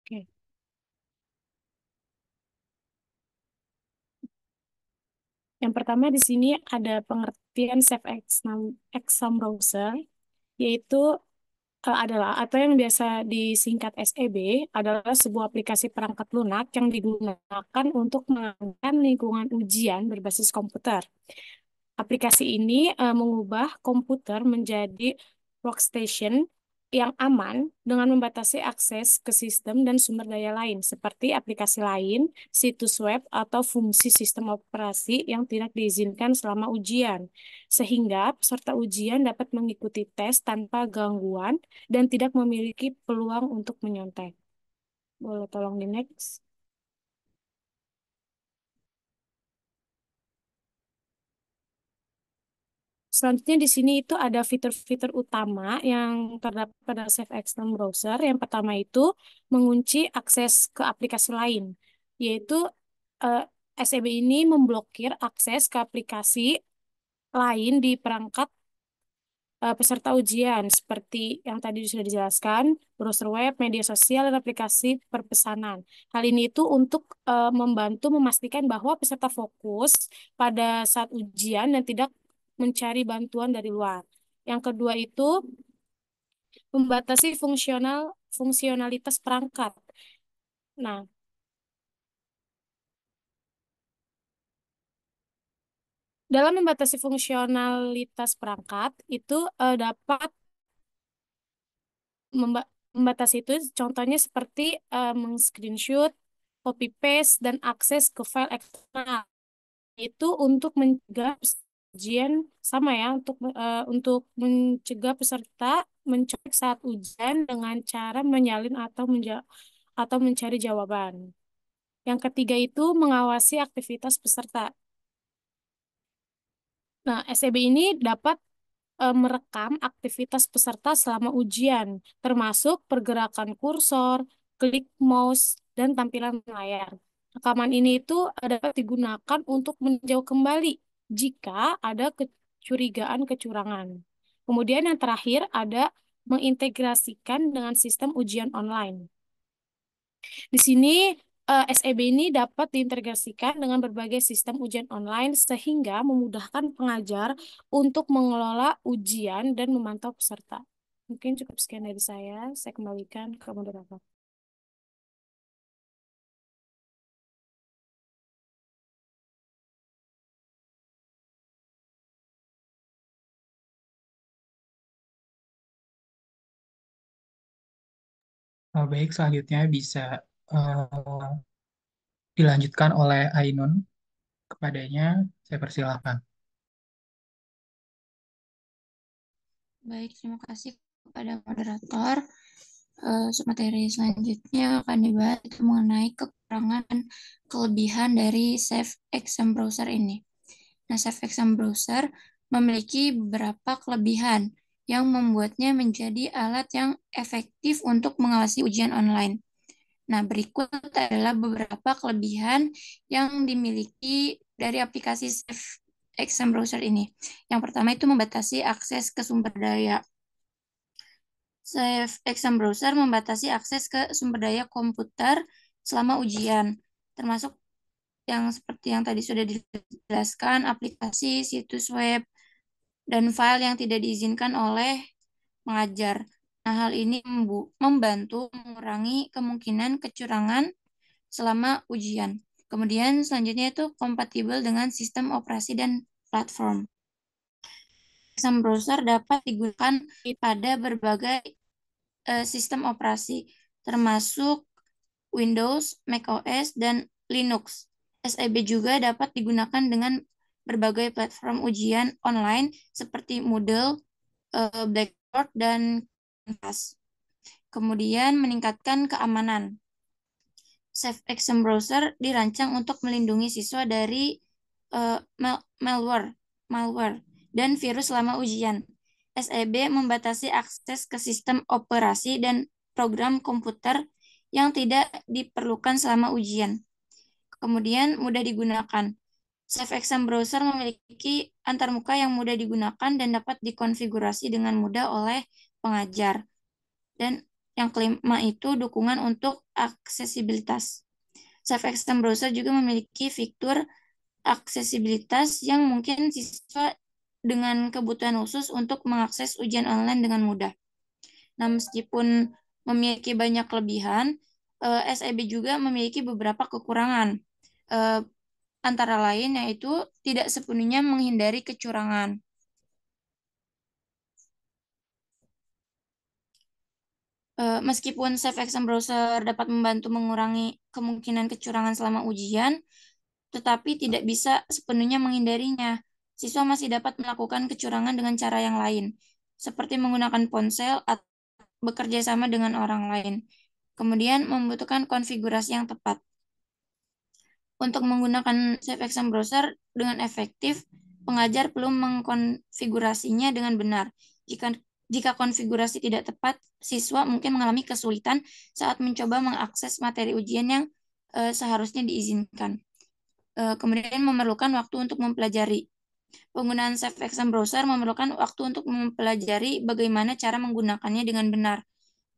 Oke. Yang pertama di sini ada pengertian Safe Exam Browser, yaitu adalah atau yang biasa disingkat SEB adalah sebuah aplikasi perangkat lunak yang digunakan untuk mengembangkan lingkungan ujian berbasis komputer. Aplikasi ini mengubah komputer menjadi workstation yang aman dengan membatasi akses ke sistem dan sumber daya lain, seperti aplikasi lain, situs web, atau fungsi sistem operasi yang tidak diizinkan selama ujian, sehingga peserta ujian dapat mengikuti tes tanpa gangguan dan tidak memiliki peluang untuk menyontek. Boleh tolong di next? Selanjutnya di sini itu ada fitur-fitur utama yang terdapat pada Save External Browser. Yang pertama itu mengunci akses ke aplikasi lain, yaitu eh, SEB ini memblokir akses ke aplikasi lain di perangkat peserta ujian, seperti yang tadi sudah dijelaskan, browser web, media sosial, dan aplikasi perpesanan. Hal ini itu untuk membantu memastikan bahwa peserta fokus pada saat ujian dan tidak mencari bantuan dari luar. Yang kedua itu membatasi fungsionalitas perangkat. Nah, dalam membatasi fungsionalitas perangkat itu dapat membatasi itu contohnya seperti meng-screenshot, copy paste dan akses ke file eksternal. Itu untuk mencegah ujian sama ya untuk mencegah peserta mencobek saat ujian dengan cara menyalin atau mencari jawaban. Yang ketiga itu mengawasi aktivitas peserta. Nah, SEB ini dapat merekam aktivitas peserta selama ujian, termasuk pergerakan kursor, klik mouse, dan tampilan layar. Rekaman ini itu dapat digunakan untuk meninjau kembali jika ada kecurigaan kecurangan. Kemudian yang terakhir ada mengintegrasikan dengan sistem ujian online. Di sini SEB ini dapat diintegrasikan dengan berbagai sistem ujian online sehingga memudahkan pengajar untuk mengelola ujian dan memantau peserta. Mungkin cukup sekian dari saya kembalikan ke moderator. Baik, selanjutnya bisa eh, dilanjutkan oleh Ainun. Kepadanya, saya persilahkan. Baik, terima kasih kepada moderator. Materi selanjutnya akan dibahas itu mengenai kekurangan dan kelebihan dari Safe Exam Browser ini. Nah, Safe Exam Browser memiliki beberapa kelebihan yang membuatnya menjadi alat yang efektif untuk mengawasi ujian online. Nah, berikut adalah beberapa kelebihan yang dimiliki dari aplikasi Safe Exam Browser ini. Yang pertama itu membatasi akses ke sumber daya. Safe Exam Browser membatasi akses ke sumber daya komputer selama ujian, termasuk yang seperti yang tadi sudah dijelaskan, aplikasi, situs web, dan file yang tidak diizinkan oleh pengajar. Nah, hal ini membantu mengurangi kemungkinan kecurangan selama ujian. Kemudian selanjutnya itu kompatibel dengan sistem operasi dan platform. Exam browser dapat digunakan pada berbagai sistem operasi, termasuk Windows, macOS, dan Linux. SIB juga dapat digunakan dengan berbagai platform ujian online seperti Moodle, Blackboard, dan Canvas. Kemudian meningkatkan keamanan. Safe Exam Browser dirancang untuk melindungi siswa dari malware, dan virus selama ujian. SEB membatasi akses ke sistem operasi dan program komputer yang tidak diperlukan selama ujian. Kemudian mudah digunakan. Safe Exam Browser memiliki antarmuka yang mudah digunakan dan dapat dikonfigurasi dengan mudah oleh pengajar. Dan Yang kelima itu dukungan untuk aksesibilitas. Safe Exam Browser juga memiliki fitur aksesibilitas yang mungkin siswa dengan kebutuhan khusus untuk mengakses ujian online dengan mudah. Nah, meskipun memiliki banyak kelebihan, SEB juga memiliki beberapa kekurangan. Eh, Antara lain yaitu tidak sepenuhnya menghindari kecurangan. Meskipun Safe Exam Browser dapat membantu mengurangi kemungkinan kecurangan selama ujian, tetapi tidak bisa sepenuhnya menghindarinya. Siswa masih dapat melakukan kecurangan dengan cara yang lain, seperti menggunakan ponsel atau bekerja sama dengan orang lain. Kemudian membutuhkan konfigurasi yang tepat. Untuk menggunakan Safe Exam Browser dengan efektif, pengajar perlu mengkonfigurasinya dengan benar. Jika konfigurasi tidak tepat, siswa mungkin mengalami kesulitan saat mencoba mengakses materi ujian yang seharusnya diizinkan. Kemudian memerlukan waktu untuk mempelajari. Penggunaan Safe Exam Browser memerlukan waktu untuk mempelajari bagaimana cara menggunakannya dengan benar.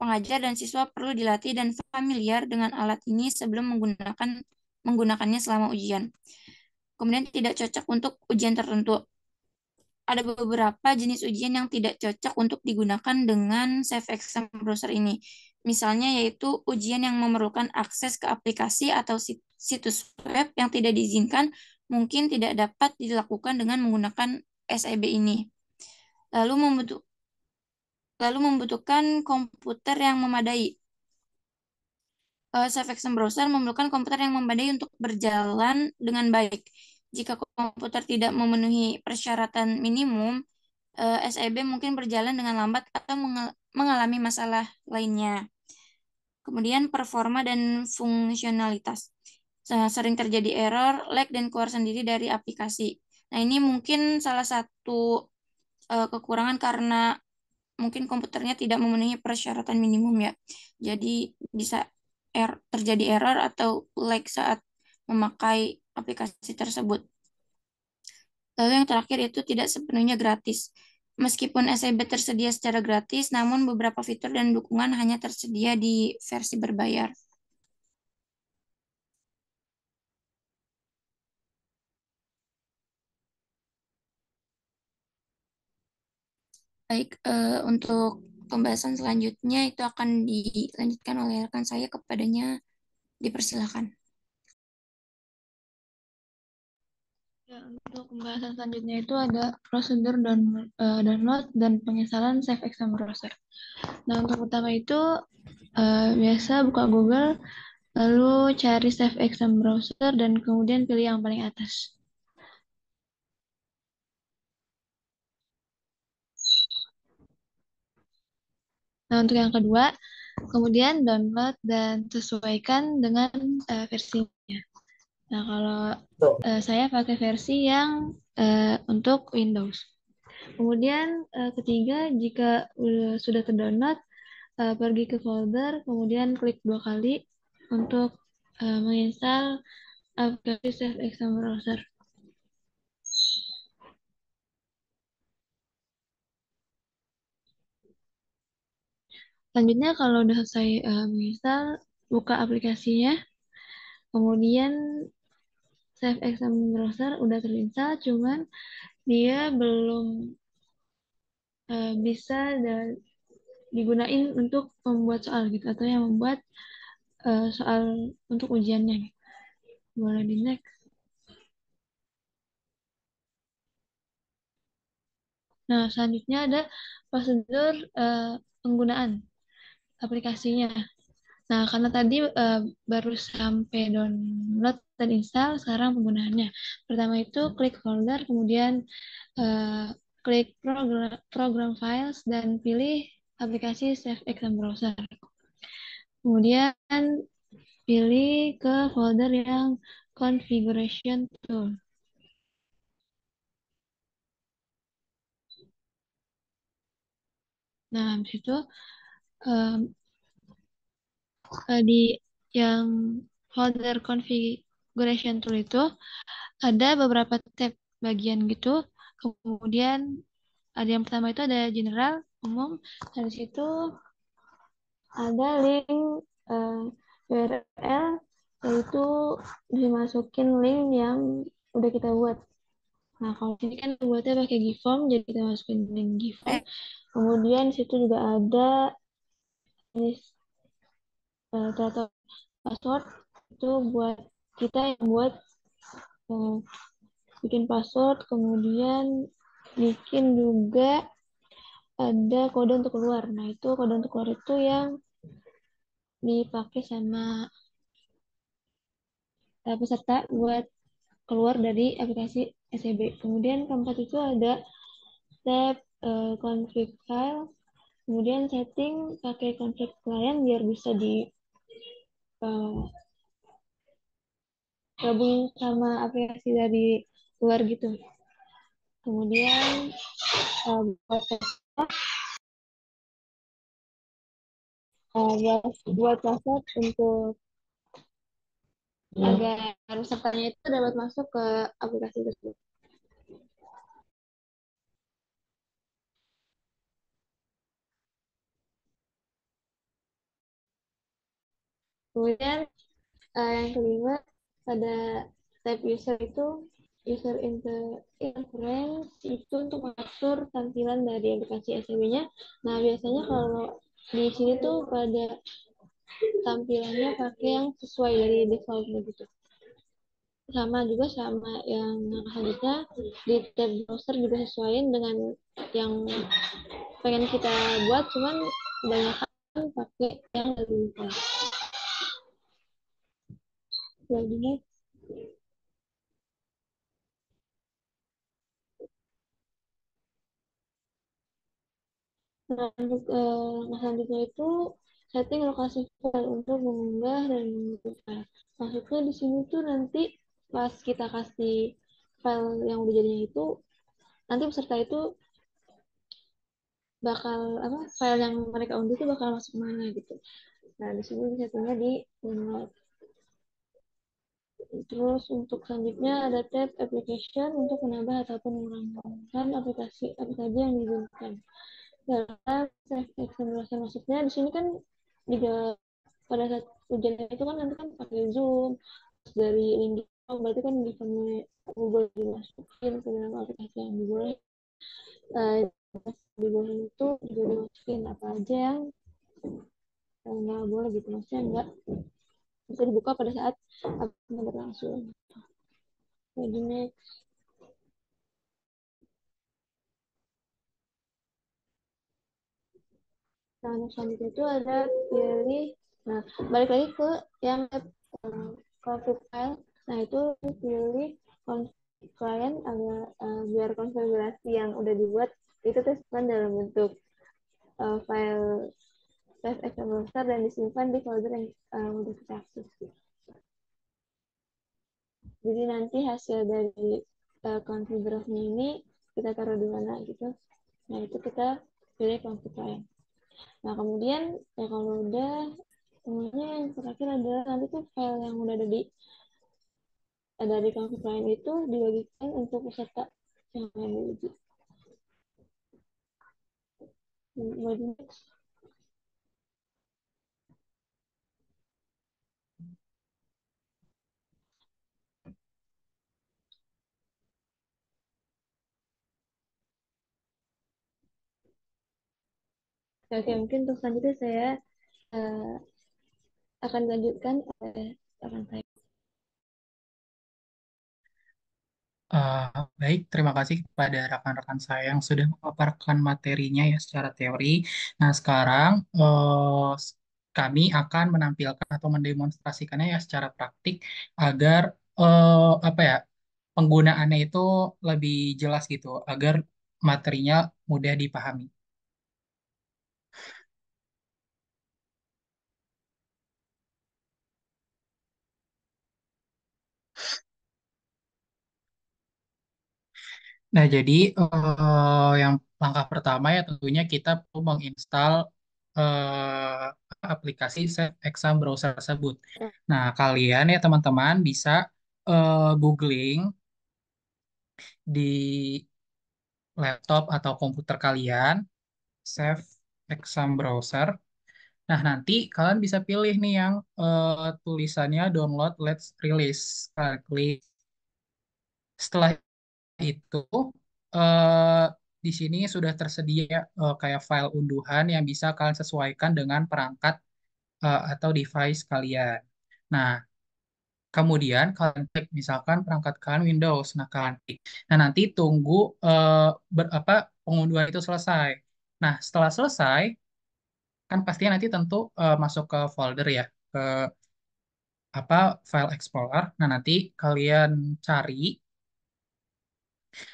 Pengajar dan siswa perlu dilatih dan familiar dengan alat ini sebelum menggunakannya selama ujian. Kemudian tidak cocok untuk ujian tertentu. Ada beberapa jenis ujian yang tidak cocok untuk digunakan dengan Safe Exam Browser ini. Misalnya yaitu ujian yang memerlukan akses ke aplikasi atau situs web yang tidak diizinkan mungkin tidak dapat dilakukan dengan menggunakan SEB ini. Lalu membutuhkan komputer yang memadai. Safe Exam Browser memerlukan komputer yang memadai untuk berjalan dengan baik. Jika komputer tidak memenuhi persyaratan minimum, SEB mungkin berjalan dengan lambat atau mengalami masalah lainnya. Kemudian performa dan fungsionalitas. Sering terjadi error, lag, dan keluar sendiri dari aplikasi. Nah, ini mungkin salah satu kekurangan karena mungkin komputernya tidak memenuhi persyaratan minimum ya. Jadi bisa terjadi error atau lag saat memakai aplikasi tersebut. Lalu yang terakhir itu tidak sepenuhnya gratis. Meskipun SEB tersedia secara gratis, namun beberapa fitur dan dukungan hanya tersedia di versi berbayar. Baik, untuk pembahasan selanjutnya itu akan dilanjutkan oleh rekan saya, kepadanya dipersilakan. Ya, untuk pembahasan selanjutnya itu ada prosedur download dan penginstalan Safe Exam Browser. Nah, untuk pertama itu biasa buka Google, lalu cari Safe Exam Browser dan kemudian pilih yang paling atas. Nah, untuk yang kedua, kemudian download dan sesuaikan dengan versinya. Nah, kalau saya pakai versi yang untuk Windows. Kemudian ketiga, jika sudah terdownload, pergi ke folder, kemudian klik 2 kali untuk menginstal aplikasi Safe Exam Browser. Selanjutnya kalau udah selesai menginstal, buka aplikasinya, kemudian Safe Exam Browser udah terinstall, cuman dia belum bisa digunain untuk membuat soal gitu, atau yang membuat soal untuk ujiannya. Boleh di next. Nah, selanjutnya ada prosedur penggunaan aplikasinya. Nah, karena tadi baru sampai download dan install, sekarang penggunaannya. Pertama itu klik folder, kemudian klik program files, dan pilih aplikasi Safe Exam Browser. Kemudian pilih ke folder yang configuration tool. Nah, habis itu di yang folder configuration tool itu ada beberapa tab bagian gitu. Kemudian ada yang pertama itu ada general, umum. Dari situ ada link eh, URL, yaitu dimasukin link yang udah kita buat. Nah, kalau di sini kan buatnya pakai GiveForm, jadi kita masukin link GiveForm. Kemudian di situ juga ada jenis tata password, itu buat kita yang buat eh, bikin password, kemudian bikin juga ada kode untuk keluar. Nah, itu kode untuk keluar itu yang dipakai sama peserta buat keluar dari aplikasi SEB. Kemudian keempat itu ada tab config file, kemudian setting pakai config client biar bisa di gabung sama aplikasi dari luar gitu. Kemudian buat buat password untuk agar pesertanya itu dapat masuk ke aplikasi tersebut. Kemudian yang kelima, pada tab user itu user interference itu untuk mengatur tampilan dari aplikasi SEB-nya. Nah, biasanya kalau di sini tuh pada tampilannya pakai yang sesuai dari defaultnya gitu. Sama juga sama yang selanjutnya di tab browser juga sesuaiin dengan yang pengen kita buat, cuman kebanyakan pakai yang dari default. Selanjutnya, nah, untuk selanjutnya itu setting lokasi file untuk mengunggah dan mengunduh file. Maksudnya di sini tuh nanti pas kita kasih file yang udah jadinya itu, nanti peserta itu bakal apa file yang mereka unduh itu bakal masuk mana gitu. Nah, di sini settingnya di download. Terus untuk selanjutnya ada tab application untuk menambah ataupun mengurangkan aplikasi apa saja yang dibutuhkan. Dalam save exam browser, maksudnya di sini kan juga pada saat ujian itu kan nanti kan pakai Zoom, terus dari link berarti kan bisa Google dimasukin ke dalam aplikasi yang diboleh. Uh, diboleh itu juga dimasukin apa aja yang nggak boleh gitu, maksudnya nggak bisa dibuka pada saat aplikasi berlangsung. Jadi next. Nah, selanjutnya itu ada pilih. Nah, balik lagi ke yang config file. Nah, itu pilih config client agar biar konfigurasi yang udah dibuat itu tersimpan dalam bentuk file save as browser dan disimpan di folder yang udah kita akses. Jadi nanti hasil dari konfigurasinya ini kita taruh di mana gitu. Nah, itu kita pilih config client. Nah, kemudian ya kalau udah, kemudian yang terakhir adalah nanti tuh file yang udah ada di config client itu dibagikan untuk peserta yang akan diuji. Oke, mungkin untuk selanjutnya saya uh, akan lanjutkan akan saya. Uh, Baik, terima kasih kepada rekan-rekan saya yang sudah memaparkan materinya ya secara teori. Nah, sekarang kami akan menampilkan atau mendemonstrasikannya ya secara praktik agar apa ya penggunaannya itu lebih jelas gitu, agar materinya mudah dipahami. Nah, jadi yang langkah pertama ya tentunya kita perlu menginstal aplikasi Safe Exam Browser tersebut. Nah, kalian ya teman-teman bisa googling di laptop atau komputer kalian Safe Exam Browser. Nah, nanti kalian bisa pilih nih yang tulisannya download let's release. Kalian klik. Setelah itu eh, di sini sudah tersedia kayak file unduhan yang bisa kalian sesuaikan dengan perangkat atau device kalian. Nah, kemudian kalian klik misalkan perangkat kalian Windows. Nah, kalian klik. Nah, nanti tunggu pengunduhan itu selesai. Nah, setelah selesai kan pastinya nanti tentu masuk ke folder ya, ke file explorer. Nah, nanti kalian cari.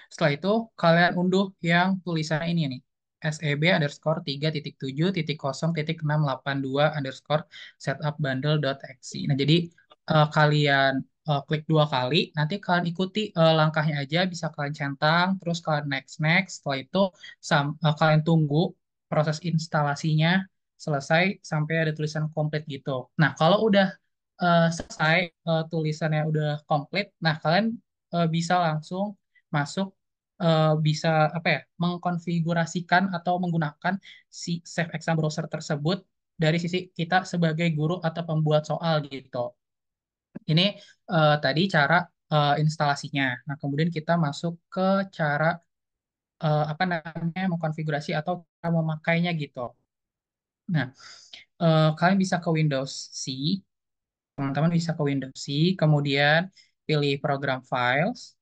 Setelah itu kalian unduh yang tulisan ini nih. SEB_3.7.0.682 setup bundle.exe. Nah, jadi kalian klik dua kali, nanti kalian ikuti langkahnya aja, bisa kalian centang, terus kalian next next. Setelah itu kalian tunggu proses instalasinya selesai sampai ada tulisan komplit gitu. Nah, kalau udah selesai tulisannya udah komplit, nah kalian bisa langsung masuk bisa mengkonfigurasikan atau menggunakan si Safe Exam Browser tersebut dari sisi kita sebagai guru atau pembuat soal gitu. Ini tadi cara instalasinya. Nah, kemudian kita masuk ke cara mengkonfigurasi atau cara memakainya gitu. Nah, kalian bisa ke Windows C, teman-teman bisa ke Windows C, kemudian pilih program files.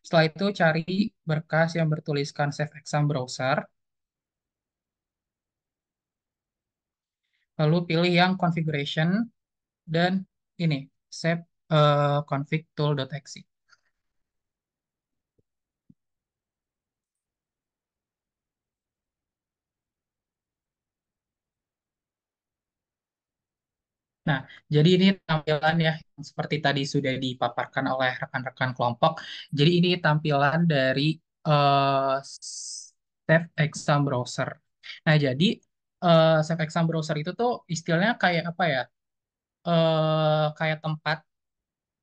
Setelah itu cari berkas yang bertuliskan Save Exam Browser, lalu pilih yang configuration dan ini save config tool.exe. Nah, jadi ini tampilan ya yang seperti tadi sudah dipaparkan oleh rekan-rekan kelompok. Jadi ini tampilan dari Save Exam Browser. Nah, jadi Save Exam Browser itu tuh istilahnya kayak apa ya? Kayak tempat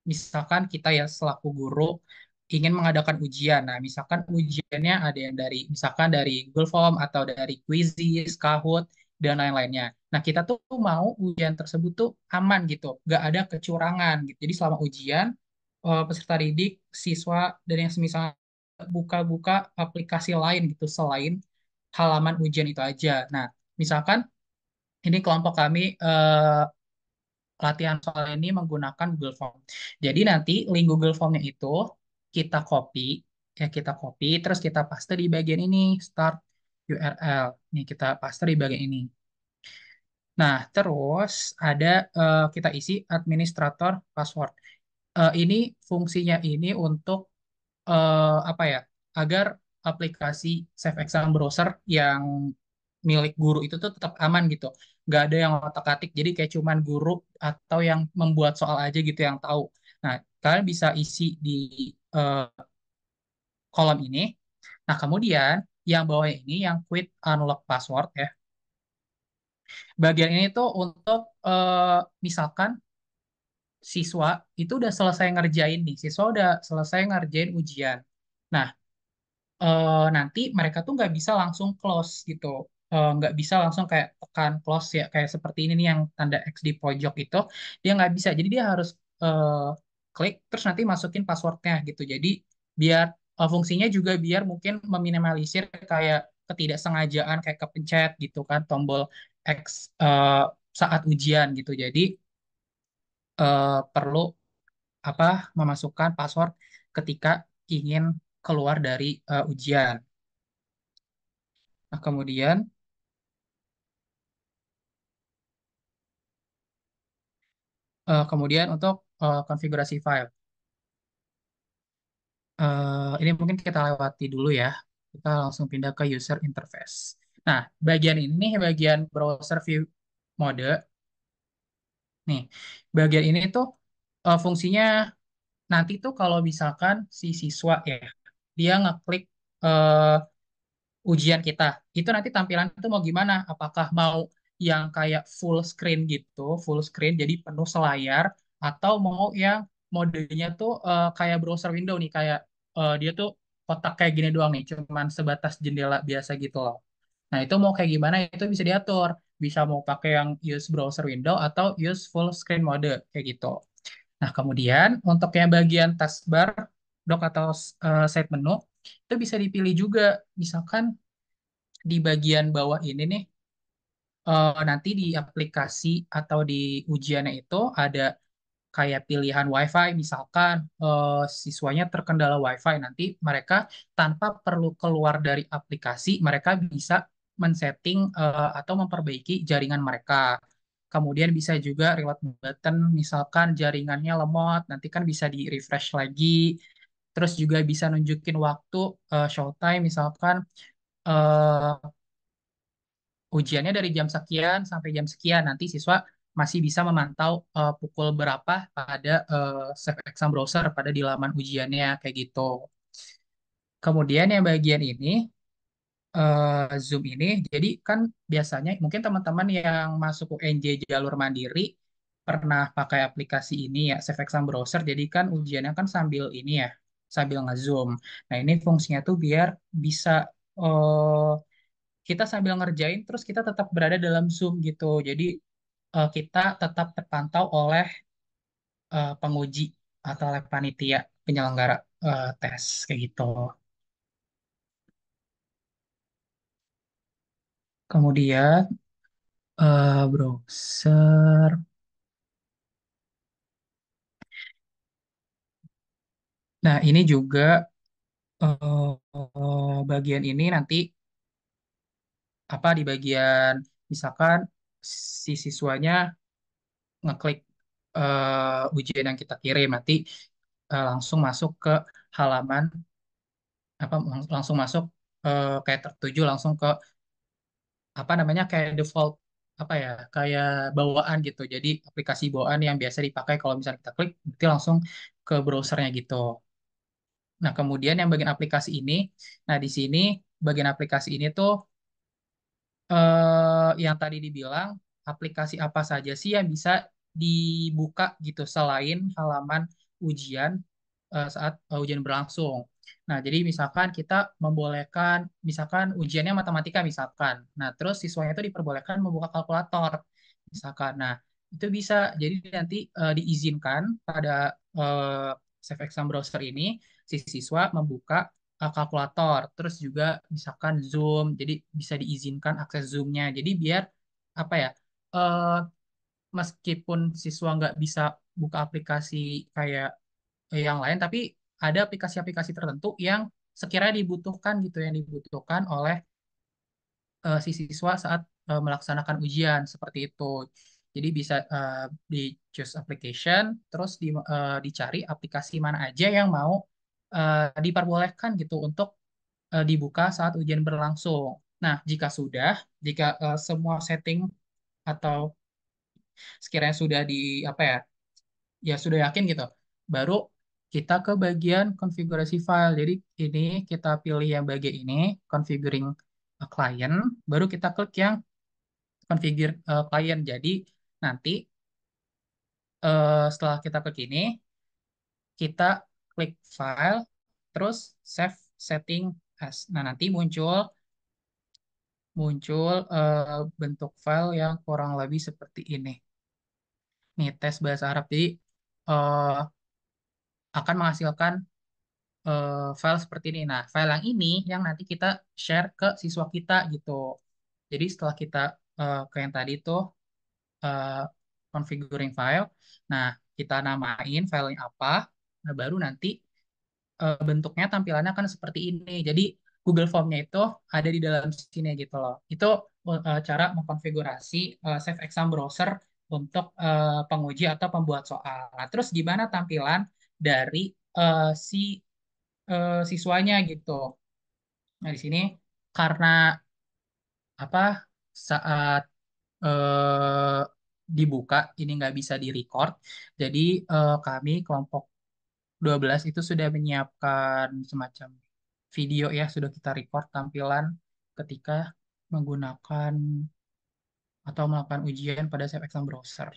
misalkan kita ya selaku guru ingin mengadakan ujian. Nah, misalkan ujiannya ada yang dari misalkan dari Google Form atau dari Quizzes, Kahoot dan lain-lainnya. Nah, kita tuh mau ujian tersebut tuh aman gitu, nggak ada kecurangan gitu. Jadi selama ujian peserta didik, siswa dan yang semisal buka-buka aplikasi lain gitu selain halaman ujian itu aja. Nah, misalkan ini kelompok kami latihan soal ini menggunakan Google Form. Jadi nanti link Google Formnya itu kita copy, terus kita paste di bagian ini, start URL. Nih kita paste di bagian ini. Nah, terus ada kita isi administrator password. Ini fungsinya ini untuk apa ya? Agar aplikasi Safe Exam Browser yang milik guru itu tuh tetap aman gitu. Nggak ada yang otak-atik. Jadi kayak cuman guru atau yang membuat soal aja gitu yang tahu. Nah, kalian bisa isi di eh, kolom ini. Nah, kemudian yang bawah ini yang quit unlock password ya. Bagian ini tuh untuk misalkan siswa itu udah selesai ngerjain nih. Siswa udah selesai ngerjain ujian. Nah, nanti mereka tuh nggak bisa langsung close gitu. Nggak bisa langsung kayak tekan close ya kayak seperti ini nih yang tanda X di pojok itu dia nggak bisa. Jadi dia harus klik terus nanti masukin passwordnya gitu. Jadi biar fungsinya juga biar mungkin meminimalisir kayak ketidaksengajaan kayak kepencet gitu kan tombol X saat ujian gitu. Jadi perlu memasukkan password ketika ingin keluar dari ujian. Nah, kemudian untuk konfigurasi file. Ini mungkin kita lewati dulu ya. Kita langsung pindah ke user interface. Nah, bagian ini nih, bagian browser view mode. Nih, bagian ini tuh fungsinya nanti tuh kalau misalkan si siswa ya, dia ngeklik eh, ujian kita. Itu nanti tampilan itu mau gimana? Apakah mau yang kayak full screen gitu, full screen jadi penuh selayar, atau mau yang modenya tuh kayak browser window nih, kayak dia tuh kotak kayak gini doang nih, cuman sebatas jendela biasa gitu loh. Nah, itu mau kayak gimana itu bisa diatur. bisa mau pakai yang use browser window atau use full screen mode kayak gitu. Nah, kemudian untuk yang bagian taskbar, dock atau side menu, itu bisa dipilih juga. Misalkan di bagian bawah ini nih, nanti di aplikasi atau di ujiannya itu ada kayak pilihan WiFi, misalkan siswanya terkendala WiFi, nanti mereka tanpa perlu keluar dari aplikasi, mereka bisa men-setting atau memperbaiki jaringan mereka. Kemudian bisa juga reload button, misalkan jaringannya lemot, nanti kan bisa di-refresh lagi. Terus juga bisa nunjukin waktu showtime, misalkan eh, ujiannya dari jam sekian sampai jam sekian. Nanti siswa masih bisa memantau pukul berapa pada Safe Exam Browser pada di laman ujiannya kayak gitu. Kemudian yang bagian ini Zoom ini, jadi kan biasanya mungkin teman-teman yang masuk UNJ jalur mandiri pernah pakai aplikasi ini ya, Safe Exam Browser. Jadi kan ujiannya kan sambil ini ya, sambil nge-zoom. Nah ini fungsinya tuh biar bisa eh, kita sambil ngerjain terus kita tetap berada dalam Zoom gitu. Jadi kita tetap terpantau oleh penguji atau oleh panitia penyelenggara tes kayak gitu. Kemudian browser. Nah, ini juga bagian ini nanti apa di bagian misalkan si siswanya ngeklik ujian yang kita kirim nanti langsung masuk ke halaman apa langsung masuk kayak tertuju langsung ke apa namanya kayak default apa ya kayak bawaan gitu. Jadi aplikasi bawaan yang biasa dipakai kalau misalnya kita klik nanti langsung ke browsernya gitu. Nah, kemudian yang bagian aplikasi ini, nah di sini bagian aplikasi ini tuh yang tadi dibilang aplikasi apa saja sih yang bisa dibuka gitu selain halaman ujian saat ujian berlangsung. Nah, jadi misalkan kita membolehkan, misalkan ujiannya matematika misalkan. Nah, terus siswanya itu diperbolehkan membuka kalkulator misalkan. Nah, itu bisa. Jadi nanti diizinkan pada eh, Safe Exam Browser ini si siswa membuka kalkulator, terus juga misalkan Zoom, jadi bisa diizinkan akses Zoom-nya. Jadi biar apa ya, eh, meskipun siswa nggak bisa buka aplikasi kayak yang lain, tapi ada aplikasi-aplikasi tertentu yang sekiranya dibutuhkan gitu, yang dibutuhkan oleh si siswa saat melaksanakan ujian seperti itu. Jadi bisa di choose application, terus dicari aplikasi mana aja yang mau diperbolehkan gitu untuk dibuka saat ujian berlangsung. Nah, jika semua setting atau sekiranya sudah di apa ya, ya sudah yakin gitu, baru kita ke bagian konfigurasi file. Jadi ini kita pilih yang bagian ini, configuring a client, baru kita klik yang configure client. Jadi nanti setelah kita klik ini, kita klik file, terus save setting as. Nah, nanti muncul muncul bentuk file yang kurang lebih seperti ini. Nih, tes bahasa Arab. Jadi eh, akan menghasilkan file seperti ini. Nah, file yang ini yang nanti kita share ke siswa kita gitu. Jadi setelah kita ke yang tadi itu eh, configuring file, nah kita namain filenya apa, nah baru nanti bentuknya tampilannya akan seperti ini. Jadi Google Form-nya itu ada di dalam sini gitu loh. Itu cara mengkonfigurasi Save Exam Browser untuk penguji atau pembuat soal. Nah, terus gimana tampilan dari si siswanya gitu. Nah, di sini karena apa saat eh, dibuka ini nggak bisa di-record, jadi kami kelompok 12 itu sudah menyiapkan semacam video ya, sudah kita record tampilan ketika menggunakan atau melakukan ujian pada Safe Exam Browser.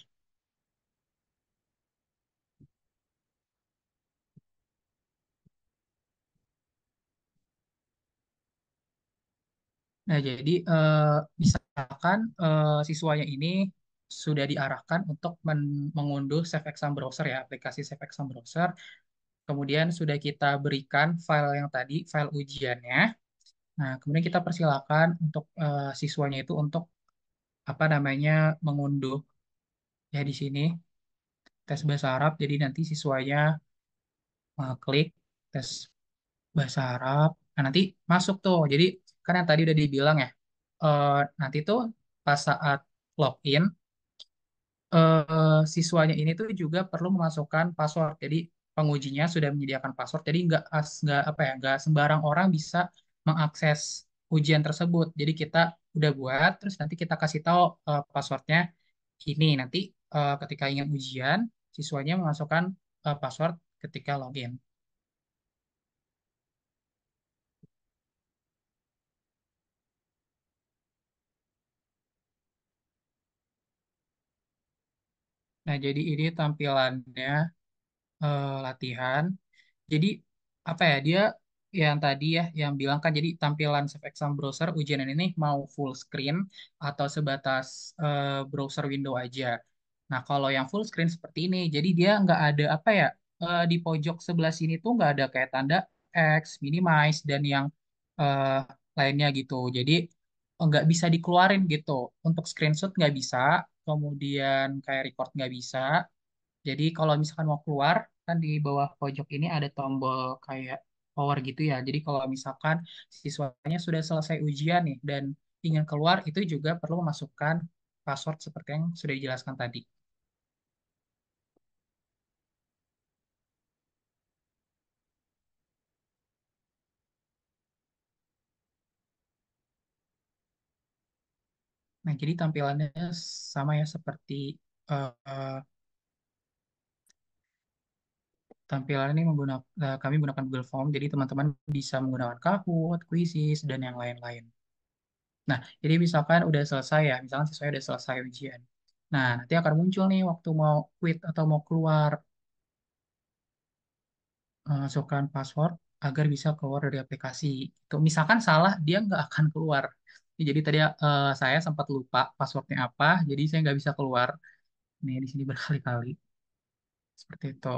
Nah, jadi misalkan siswanya ini sudah diarahkan untuk mengunduh Safe Exam Browser ya, aplikasi Safe Exam Browser. Kemudian sudah kita berikan file yang tadi, file ujiannya. Nah, kemudian kita persilakan untuk siswanya itu untuk apa namanya mengunduh ya di sini tes bahasa Arab. Jadi nanti siswanya klik tes bahasa Arab. Nah, nanti masuk tuh. Jadi kan yang tadi udah dibilang ya, eh, nanti tuh pas saat login, siswanya ini tuh juga perlu memasukkan password. Jadi pengujinya sudah menyediakan password. Jadi nggak apa ya, nggak sembarang orang bisa mengakses ujian tersebut. Jadi kita udah buat, terus nanti kita kasih tahu passwordnya ini. Nanti ketika ingin ujian, siswanya memasukkan password ketika login. Nah, jadi ini tampilannya latihan. Jadi apa ya dia yang tadi ya yang bilang kan jadi tampilan Safe Exam Browser ujian ini mau full screen atau sebatas browser window aja. Nah kalau yang full screen seperti ini jadi dia nggak ada apa ya di pojok sebelah sini tuh nggak ada kayak tanda X, minimize dan yang eh, lainnya gitu. Jadi nggak bisa dikeluarin gitu. Untuk screenshot nggak bisa, kemudian kayak record nggak bisa. Jadi kalau misalkan mau keluar, kan di bawah pojok ini ada tombol kayak power gitu ya. Jadi kalau misalkan siswanya sudah selesai ujian nih dan ingin keluar, itu juga perlu memasukkan password seperti yang sudah dijelaskan tadi. Nah, jadi tampilannya sama ya seperti eh, tampilan ini kami menggunakan Google Form, jadi teman-teman bisa menggunakan Kahoot, Quizzes, dan yang lain-lain. Nah, jadi misalkan udah selesai ya, misalkan siswanya udah selesai ujian. Nah, nanti akan muncul nih waktu mau quit atau mau keluar, masukkan password agar bisa keluar dari aplikasi. Itu misalkan salah, dia nggak akan keluar. Jadi tadi saya sempat lupa passwordnya apa, jadi saya nggak bisa keluar. Nih di sini berkali-kali seperti itu.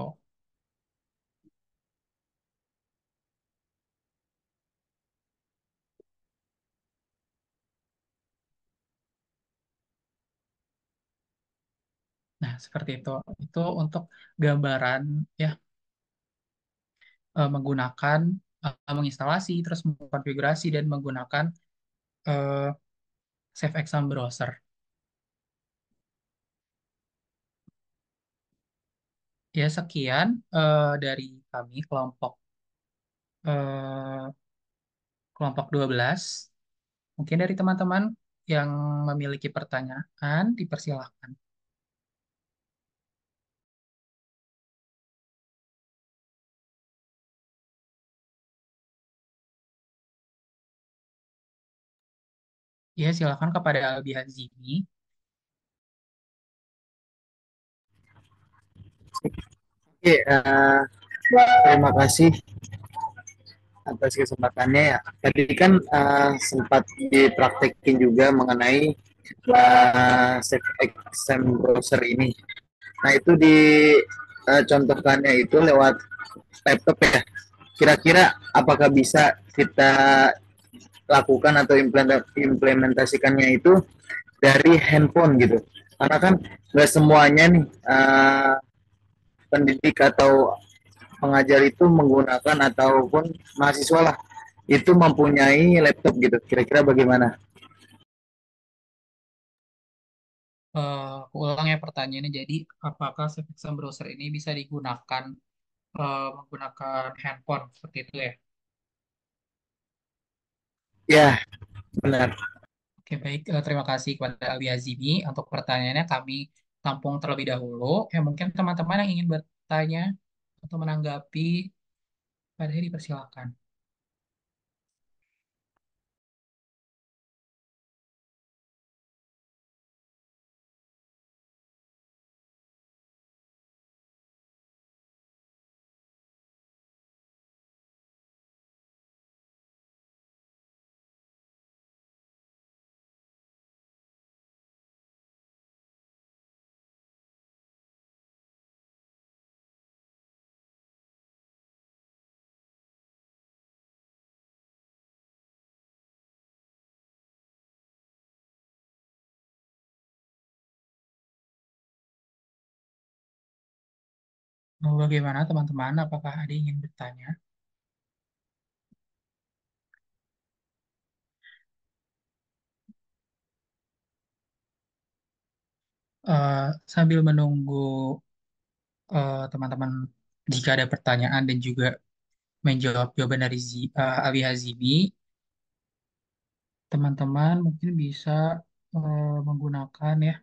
Nah, seperti itu. Itu untuk gambaran ya menggunakan menginstalasi terus mengkonfigurasi dan menggunakan eh, Save Exam Browser. Ya, sekian dari kami eh, kelompok 12. Mungkin dari teman-teman yang memiliki pertanyaan dipersilahkan. Ya, silakan kepada Albi Hazimi. Oke, terima kasih atas kesempatannya ya. Tadi kan sempat dipraktekin juga mengenai Safe Exam Browser ini. Nah, itu dicontohkannya itu lewat laptop ya. Kira-kira apakah bisa kita lakukan atau implementasikannya itu dari handphone gitu? Karena kan nggak semuanya nih pendidik atau pengajar itu menggunakan ataupun mahasiswa lah itu mempunyai laptop gitu. Kira-kira bagaimana? Aku ulang ya pertanyaannya. Jadi, apakah Save Exam Browser ini bisa digunakan menggunakan handphone seperti itu ya? Ya, benar. Oke, baik. Terima kasih kepada Albi Hazimi. Untuk pertanyaannya kami tampung terlebih dahulu. Ya, mungkin teman-teman yang ingin bertanya atau menanggapi, pada dipersilakan. Bagaimana teman-teman? Apakah ada yang ingin bertanya? Sambil menunggu teman-teman jika ada pertanyaan dan juga menjawab jawaban dari Abi Hazimi, teman-teman mungkin bisa menggunakan ya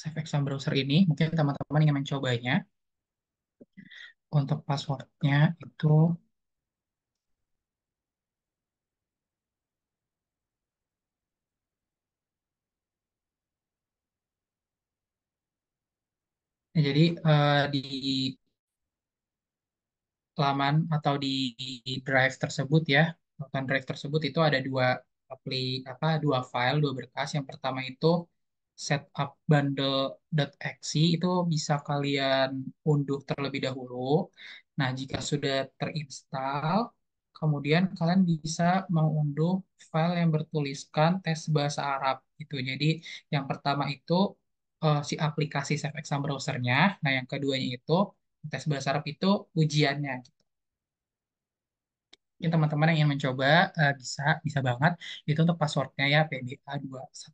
Save Exam Browser ini. Mungkin teman-teman ingin mencobanya. Untuk passwordnya itu, ya, jadi di laman atau di drive tersebut ya, bukan drive tersebut itu ada dua dua file, dua berkas. Yang pertama itu setup bundle.exe, itu bisa kalian unduh terlebih dahulu. Nah, jika sudah terinstall, kemudian kalian bisa mengunduh file yang bertuliskan tes bahasa Arab gitu. Jadi yang pertama itu si aplikasi Safe Exam browsernya. Nah, yang keduanya itu tes bahasa Arab itu ujiannya. Mungkin teman-teman yang ingin mencoba bisa bisa banget. Itu untuk passwordnya ya PBA21.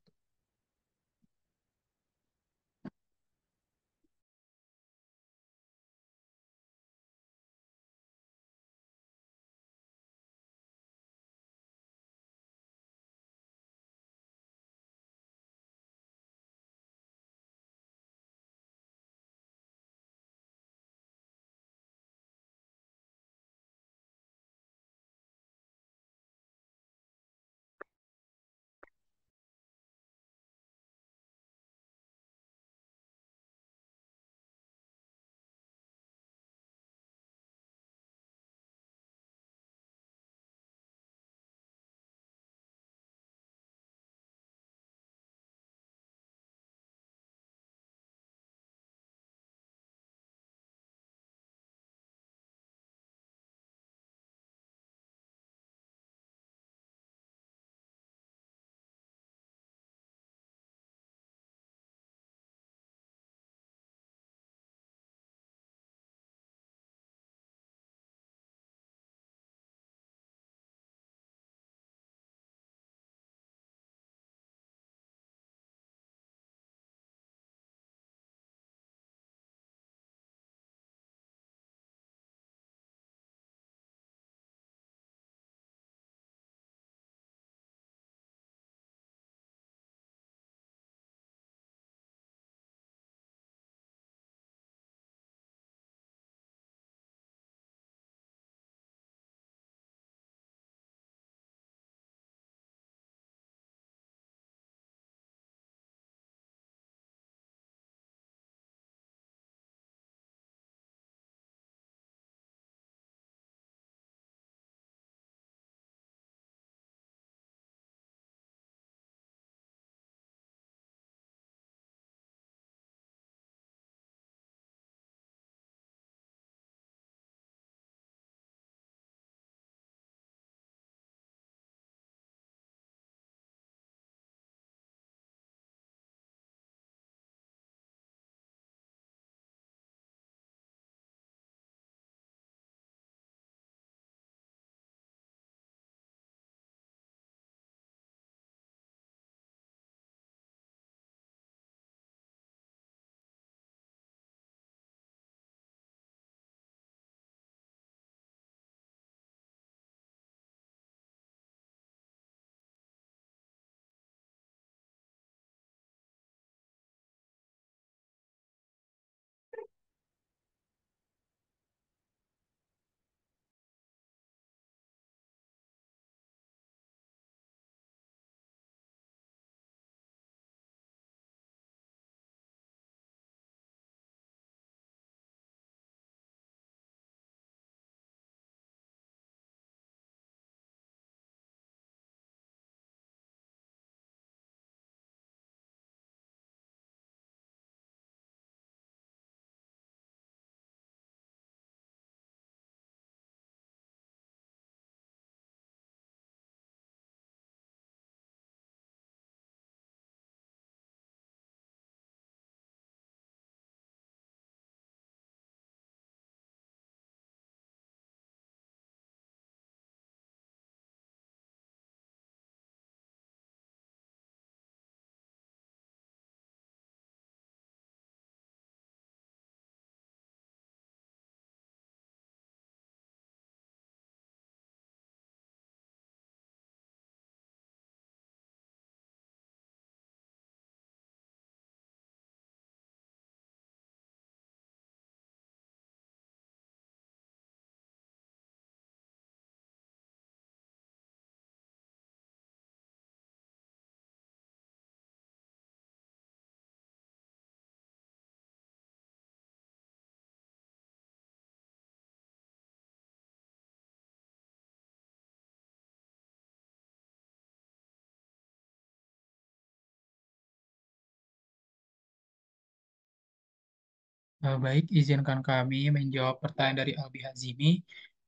Baik, izinkan kami menjawab pertanyaan dari Albi Hazimi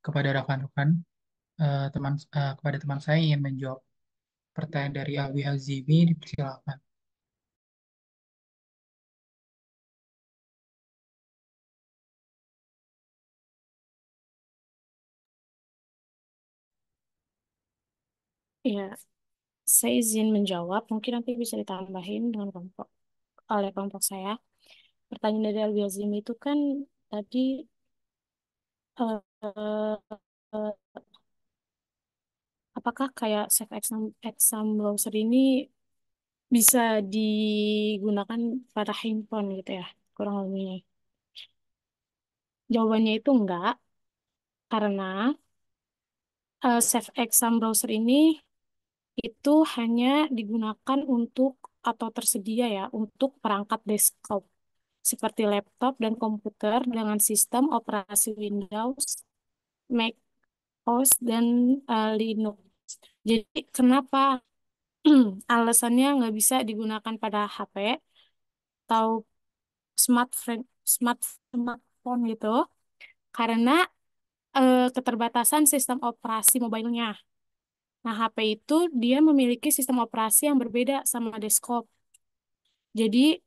kepada rekan-rekan kepada teman saya yang ingin menjawab pertanyaan dari Albi Hazimi, dipersilakan. Ya, saya izin menjawab. Mungkin nanti bisa ditambahin dengan oleh kelompok saya. Pertanyaan dari Albi Azim itu kan tadi eh, eh, apakah kayak save exam browser ini bisa digunakan pada handphone gitu ya? Kurang lebihnya. Jawabannya itu enggak, karena save exam browser ini itu hanya digunakan untuk atau tersedia ya untuk perangkat desktop seperti laptop dan komputer dengan sistem operasi Windows, Mac OS, dan Linux. Jadi kenapa alasannya nggak bisa digunakan pada HP atau smartphone, smartphone gitu? Karena keterbatasan sistem operasi mobilenya. Nah, HP itu dia memiliki sistem operasi yang berbeda sama desktop. Jadi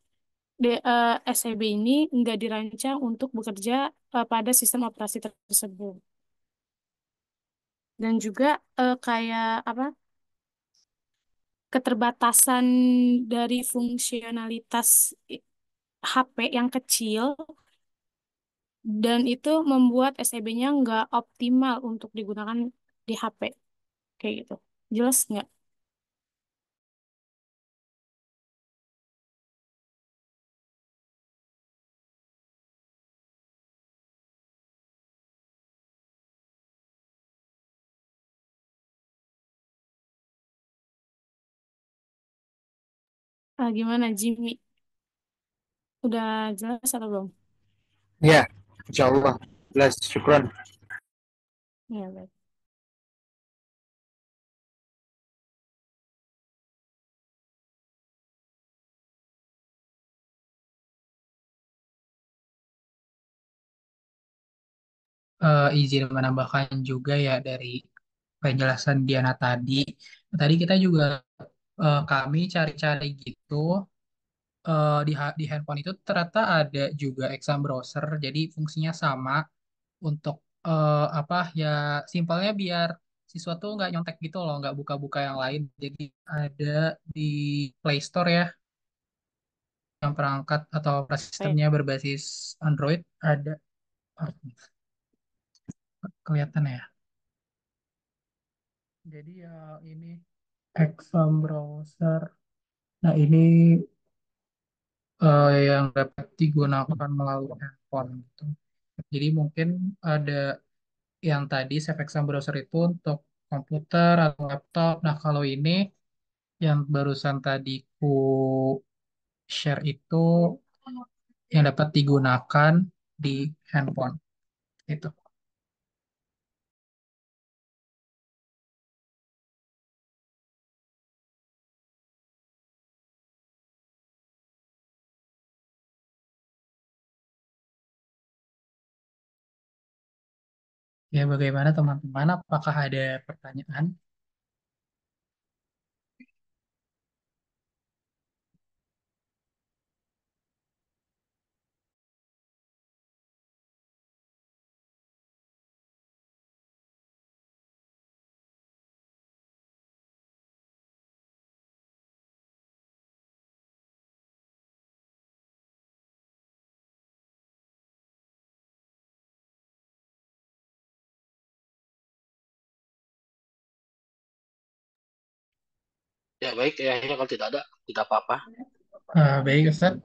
SEB ini nggak dirancang untuk bekerja pada sistem operasi tersebut. Dan juga kayak apa? Keterbatasan dari fungsionalitas HP yang kecil dan itu membuat SEB-nya nggak optimal untuk digunakan di HP kayak gitu. Jelas nggak? Gimana Jimmy? Udah jelas atau belum? Ya, insya Allah. Jelas, syukron. Ya, baik. Izin menambahkan juga ya dari penjelasan Diana tadi. Tadi kita juga kami cari-cari gitu di handphone itu ternyata ada juga exam browser. Jadi fungsinya sama untuk apa ya simpelnya biar siswa tuh nggak nyontek gitu loh, nggak buka-buka yang lain. Jadi ada di Play Store ya yang perangkat atau operasi Baik. sistemnya berbasis Android ada. Oh, kelihatan ya. Jadi ya ini exam browser. Nah, ini yang dapat digunakan melalui handphone gitu. Jadi mungkin ada yang tadi Save Exam Browser itu untuk komputer atau laptop. Nah, kalau ini yang barusan tadi ku share itu yang dapat digunakan di handphone. Itu. Ya, bagaimana teman-teman? Apakah ada pertanyaan? Ya baik, ya akhirnya kalau tidak ada, tidak apa-apa. Baik, Ustaz.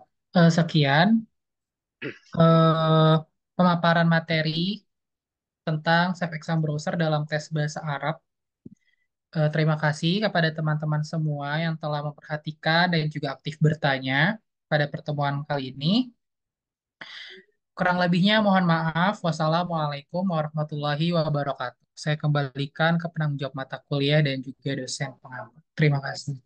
Sekian eh, pemaparan materi tentang Safe Exam Browser dalam tes bahasa Arab. Terima kasih kepada teman-teman semua yang telah memperhatikan dan juga aktif bertanya pada pertemuan kali ini. Kurang lebihnya mohon maaf. Wassalamualaikum warahmatullahi wabarakatuh. Saya kembalikan ke penanggung jawab mata kuliah dan juga dosen pengampu. Terima kasih.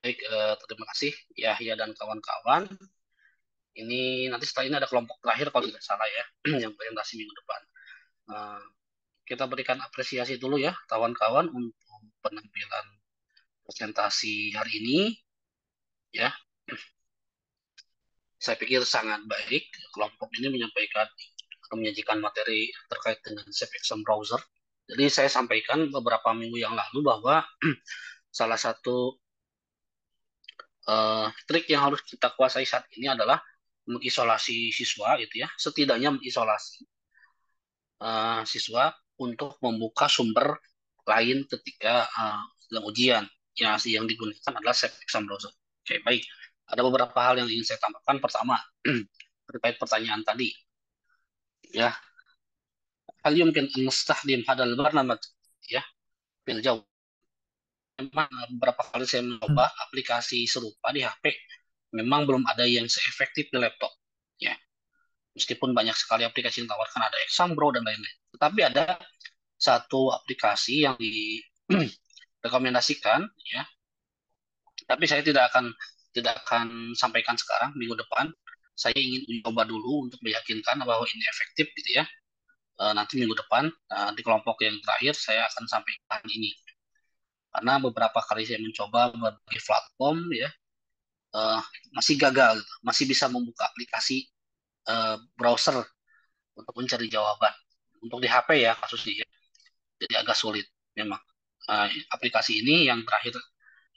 Baik, terima kasih Yahya dan kawan-kawan. Ini nanti setelah ini ada kelompok terakhir kalau tidak salah ya, yang presentasi minggu depan. Eh, kita berikan apresiasi dulu ya kawan-kawan untuk penampilan presentasi hari ini ya. Saya pikir sangat baik kelompok ini menyampaikan atau menyajikan materi terkait dengan Safe Exam Browser. Jadi saya sampaikan beberapa minggu yang lalu bahwa salah satu trik yang harus kita kuasai saat ini adalah mengisolasi siswa gitu ya, setidaknya mengisolasi siswa untuk membuka sumber lain ketika sedang ujian. Yang digunakan adalah Safe Exam Browser. Oke, baik. Ada beberapa hal yang ingin saya tambahkan. Pertama, terkait pertanyaan tadi. Ya, hal yumkin an nastahdim hadal barnamaj ya, bil jauh. Memang beberapa kali saya mencoba aplikasi serupa di HP, memang belum ada yang seefektif di laptop. Ya, meskipun banyak sekali aplikasi yang tawarkan ada Exambro dan lain-lain. Tetapi ada satu aplikasi yang direkomendasikan ya, tapi saya tidak akan sampaikan sekarang, minggu depan. Saya ingin coba dulu untuk meyakinkan bahwa ini efektif gitu ya. Nanti minggu depan di kelompok yang terakhir saya akan sampaikan ini. Karena beberapa kali saya mencoba berbagai platform ya, eh, masih gagal gitu. Masih bisa membuka aplikasi browser untuk mencari jawaban. Untuk di HP ya kasusnya ya. Jadi agak sulit memang. Aplikasi ini yang terakhir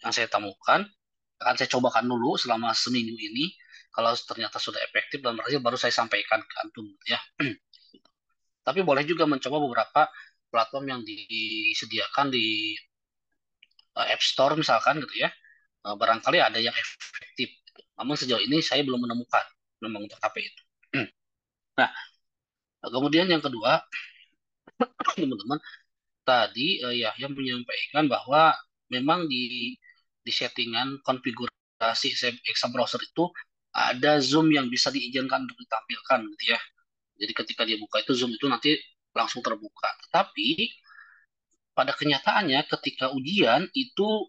yang saya temukan akan saya cobakan dulu selama seminggu ini. Kalau ternyata sudah efektif dan berhasil, baru saya sampaikan ke antum ya. Tapi boleh juga mencoba beberapa platform yang disediakan di App Store misalkan gitu ya. Barangkali ada yang efektif. Namun sejauh ini saya belum menemukan memang untuk HP itu. Nah, kemudian yang kedua, teman-teman, tadi ya yang menyampaikan bahwa memang di settingan konfigurasi exam browser itu ada zoom yang bisa diizinkan untuk ditampilkan gitu ya. Jadi ketika dia buka itu zoom itu nanti langsung terbuka. Tetapi pada kenyataannya ketika ujian itu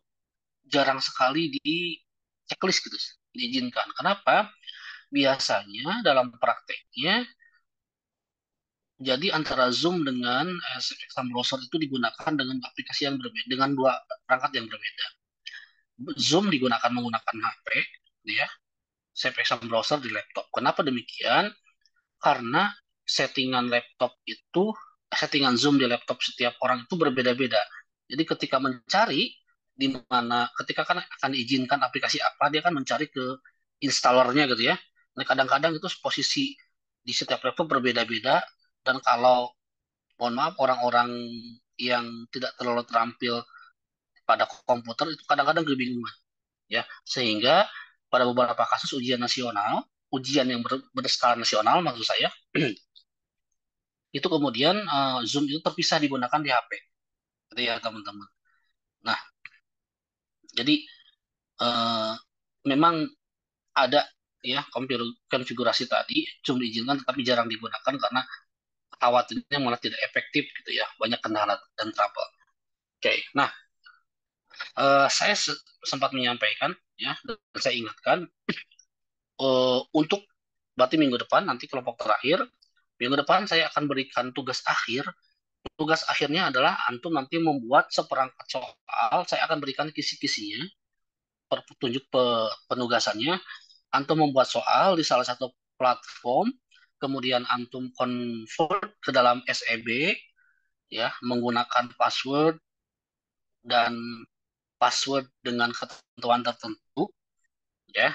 jarang sekali di checklist gitu diizinkan. Kenapa? Biasanya dalam prakteknya jadi antara Zoom dengan exam browser itu digunakan dengan aplikasi yang berbeda, dengan dua perangkat yang berbeda. Zoom digunakan menggunakan HP, ya, Save Exam Browser di laptop. Kenapa demikian? Karena settingan laptop itu, settingan Zoom di laptop setiap orang itu berbeda-beda. Jadi ketika mencari di mana, ketika kan akan diizinkan aplikasi apa, dia akan mencari ke installernya gitu ya. Nah, kadang-kadang itu posisi di setiap laptop berbeda-beda dan kalau mohon maaf orang-orang yang tidak terlalu terampil pada komputer itu kadang-kadang kebingungan ya sehingga pada beberapa kasus ujian nasional ujian yang berskala nasional maksud saya itu kemudian Zoom itu terpisah digunakan di HP gitu ya teman-teman. Nah jadi eh, memang ada ya konfigurasi tadi Zoom diizinkan tetapi jarang digunakan karena khawatirnya malah tidak efektif gitu ya banyak kendala dan trouble. Oke, nah saya sempat menyampaikan ya dan saya ingatkan untuk berarti minggu depan nanti kelompok terakhir minggu depan saya akan berikan tugas akhir. Tugas akhirnya adalah antum nanti membuat seperangkat soal. Saya akan berikan kisi-kisinya, petunjuk penugasannya. Antum membuat soal di salah satu platform, kemudian antum convert ke dalam SEB, ya, menggunakan password dan password dengan ketentuan tertentu, ya,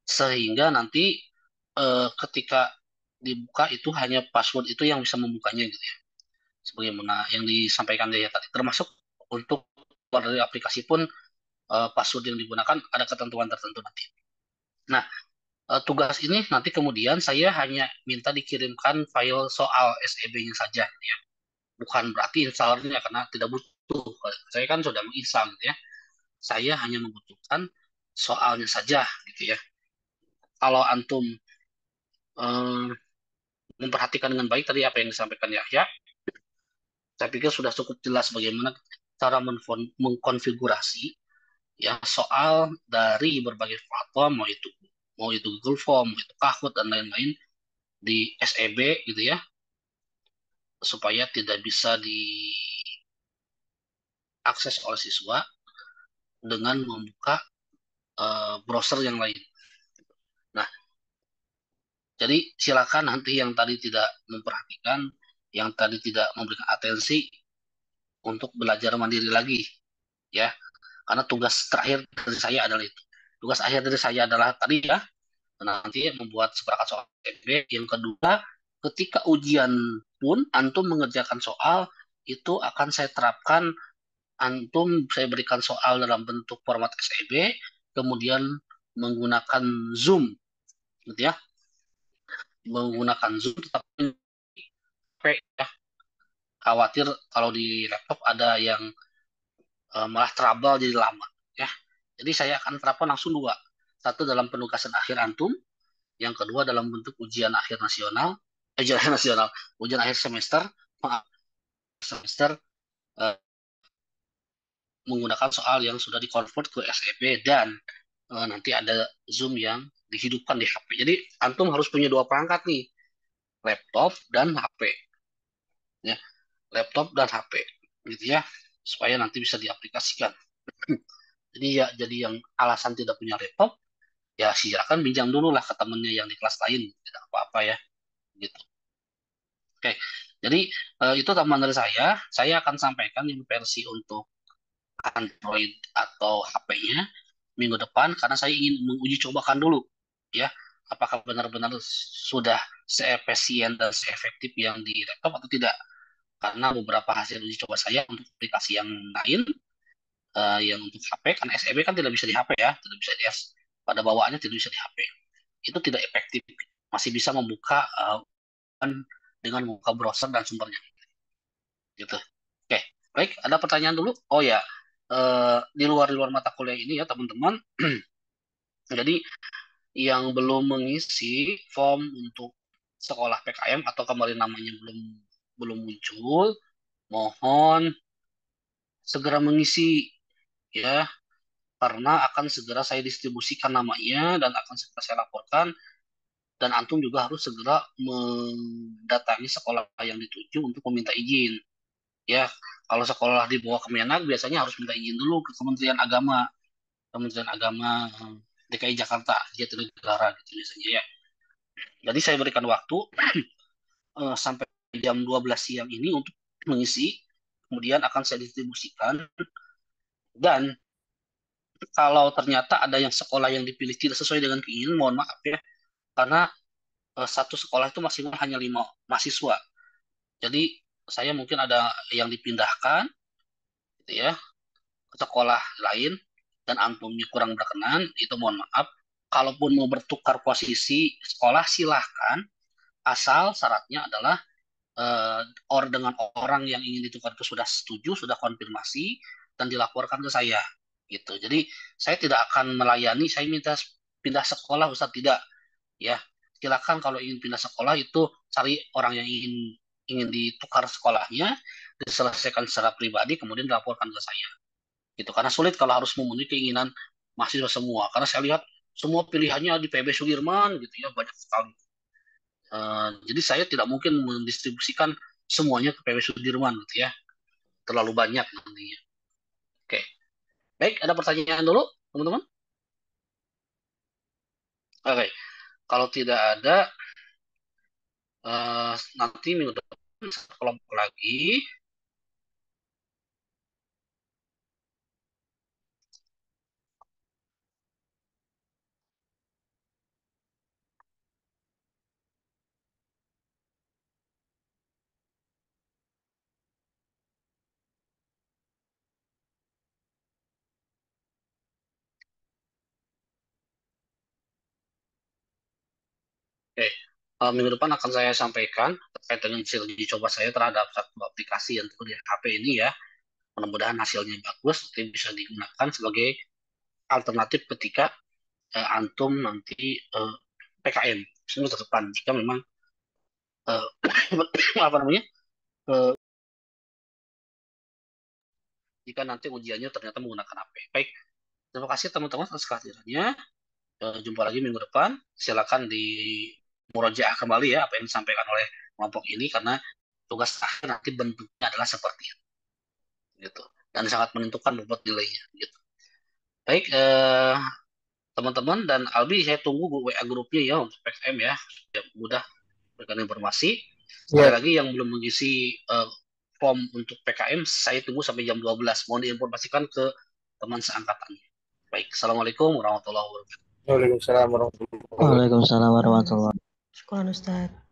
sehingga nanti ketika dibuka itu hanya password itu yang bisa membukanya gitu ya. Sebagaimana yang disampaikan dia tadi. Termasuk untuk keluar dari aplikasi pun password yang digunakan ada ketentuan tertentu nanti. Nah, tugas ini nanti kemudian saya hanya minta dikirimkan file soal SEB-nya saja gitu ya. Bukan berarti installernya karena tidak butuh. Saya kan sudah menginstal gitu ya. Saya hanya membutuhkan soalnya saja gitu ya. Kalau antum eh, memperhatikan dengan baik tadi apa yang disampaikan Yahya, saya pikir sudah cukup jelas bagaimana cara mengkonfigurasi ya soal dari berbagai platform, mau itu Google Form, mau itu Kahoot dan lain-lain di SEB gitu ya, supaya tidak bisa diakses oleh siswa dengan membuka browser yang lain. Nah, jadi silakan nanti yang tadi tidak memperhatikan, yang tadi tidak memberikan atensi untuk belajar mandiri lagi, ya. Karena tugas terakhir dari saya adalah itu. Tugas akhir dari saya adalah tadi ya, nanti membuat seperangkat soal SEB. Yang kedua, ketika ujian pun antum mengerjakan soal, itu akan saya terapkan, antum saya berikan soal dalam bentuk format SEB, kemudian menggunakan Zoom, gitu ya, menggunakan Zoom, tetapi ya, khawatir kalau di laptop ada yang malah trouble jadi lama, ya. Jadi saya akan terapkan langsung dua, satu dalam penugasan akhir antum, yang kedua dalam bentuk ujian akhir nasional, ujian akhir nasional, ujian akhir semester, maaf, semester, eh, menggunakan soal yang sudah dikonvert ke SEB dan nanti ada Zoom yang dihidupkan di HP. Jadi antum harus punya dua perangkat nih, laptop dan HP, ya, laptop dan HP, gitu ya, supaya nanti bisa diaplikasikan. Jadi ya, jadi yang alasan tidak punya laptop, ya silakan pinjam dulu lah ke temennya yang di kelas lain, tidak apa-apa ya, gitu. Oke, jadi itu tambahan dari saya. Saya akan sampaikan yang versi untuk Android atau HP-nya minggu depan karena saya ingin menguji cobakan dulu, ya, apakah benar-benar sudah seefisien dan seefektif yang di laptop atau tidak. Karena beberapa hasil uji coba saya untuk aplikasi yang lain, yang untuk HP kan SEB kan tidak bisa di HP ya, tidak bisa di pada bawaannya, tidak bisa di HP. Itu tidak efektif, masih bisa membuka dengan membuka browser dan sumbernya, gitu. Oke, baik. Ada pertanyaan dulu? Oh ya, di luar mata kuliah ini ya teman-teman. Jadi yang belum mengisi form untuk sekolah PKM atau kembali namanya belum belum muncul, mohon segera mengisi ya, karena akan segera saya distribusikan namanya dan akan segera saya laporkan, dan antum juga harus segera mendatangi sekolah yang dituju untuk meminta izin. Ya, kalau sekolah di bawah Kemenak biasanya harus minta izin dulu ke Kementerian Agama DKI Jakarta, Jatinegara gitu biasanya ya. Jadi saya berikan waktu sampai jam 12 siang ini untuk mengisi, kemudian akan saya distribusikan, dan kalau ternyata ada yang sekolah yang dipilih tidak sesuai dengan keinginan, mohon maaf ya, karena satu sekolah itu maksimal hanya 5 mahasiswa. Jadi saya mungkin ada yang dipindahkan, gitu ya, ke sekolah lain dan antumnya kurang berkenan, itu mohon maaf. Kalaupun mau bertukar posisi sekolah silahkan, asal syaratnya adalah dengan orang yang ingin ditukar itu sudah setuju, sudah konfirmasi dan dilaporkan ke saya, gitu. Jadi saya tidak akan melayani saya minta pindah sekolah Ustaz, tidak, ya. Silakan kalau ingin pindah sekolah itu cari orang yang ingin ingin ditukar sekolahnya, diselesaikan secara pribadi kemudian dilaporkan ke saya, gitu. Karena sulit kalau harus memenuhi keinginan mahasiswa semua, karena saya lihat semua pilihannya di PB Sudirman gitu ya, banyak sekali. Jadi saya tidak mungkin mendistribusikan semuanya ke PB Sudirman gitu ya, terlalu banyak nantinya. Oke, baik, ada pertanyaan dulu teman-teman? Oke, kalau tidak ada, nanti minggu depan satu kelompok lagi. Oke, minggu depan akan saya sampaikan terkait dengan hasil uji coba saya terhadap satu aplikasi yang di HP ini ya. Mudah-mudahan hasilnya bagus, nanti bisa digunakan sebagai alternatif ketika antum nanti PKM semester depan, jika memang eh, apa namanya, eh, jika nanti ujiannya ternyata menggunakan HP. Baik, Terima kasih teman-teman atas kehadirannya. Jumpa lagi minggu depan. Silakan di murojaah kembali ya apa yang disampaikan oleh kelompok ini karena tugas akhir nanti bentuknya adalah seperti itu gitu. Dan sangat menentukan bobot nilainya gitu. Baik, teman-teman dan Albi saya tunggu WA grupnya ya untuk PKM ya. Supaya mudah berikan informasi. Sekali Siap. lagi yang belum mengisi form untuk PKM saya tunggu sampai jam 12. Mohon diinformasikan ke teman seangkatannya. Baik, Assalamualaikum warahmatullahi wabarakatuh. Waalaikumsalam warahmatullahi wabarakatuh. Waalaikumsalam warahmatullahi wabarakatuh. Syukuran Ustadz.